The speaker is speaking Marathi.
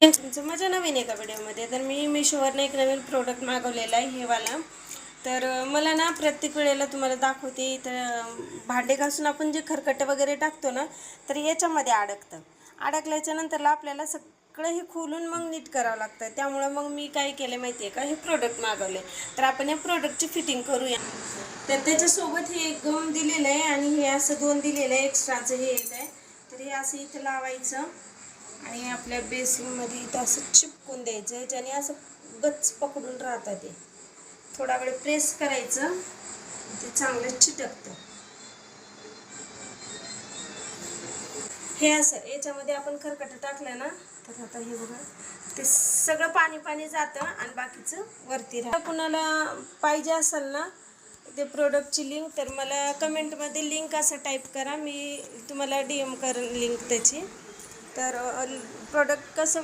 तुमचं माझ्या नवीन एका व्हिडिओमध्ये तर मी मिशोवरनं एक नवीन प्रोडक्ट मागवलेला आहे हे वाला. तर मला ना प्रत्येक वेळेला तुम्हाला दाखवते तर भांडे घासून आपण जे खरकटे वगैरे टाकतो ना तर याच्यामध्ये अडकल्याच्या नंतरला आपल्याला सगळं हे खोलून मग नीट करावं लागतं. त्यामुळे मग मी काय केलं माहिती आहे का, हे प्रोडक्ट मागवले. तर आपण या प्रोडक्टची फिटिंग करूया. तर त्याच्यासोबत हे एक गम दिलेलं आहे आणि हे असं 2 दिलेलं आहे एक्स्ट्राचं हे येत आहे. तर हे असं इथं लावायचं आणि आपल्या बेसिनमध्ये इथं असं चिपकून द्यायचं, ज्याने असं गच्च पकडून राहतं. ते थोडा वेळ प्रेस करायचं, ते चांगलं चिटकतं. हे असं याच्यामध्ये आपण खरकटं टाकलं ना तर आता हे बघा ते सगळं पाणी पाणी जातं आणि बाकीचं वरती राहतं. कुणाला पाहिजे असेल ना ते प्रोडक्टची लिंक तर मला कमेंटमध्ये लिंक असं टाईप करा, मी तुम्हाला DM करेन लिंक त्याची. तर प्रोडक्ट कसं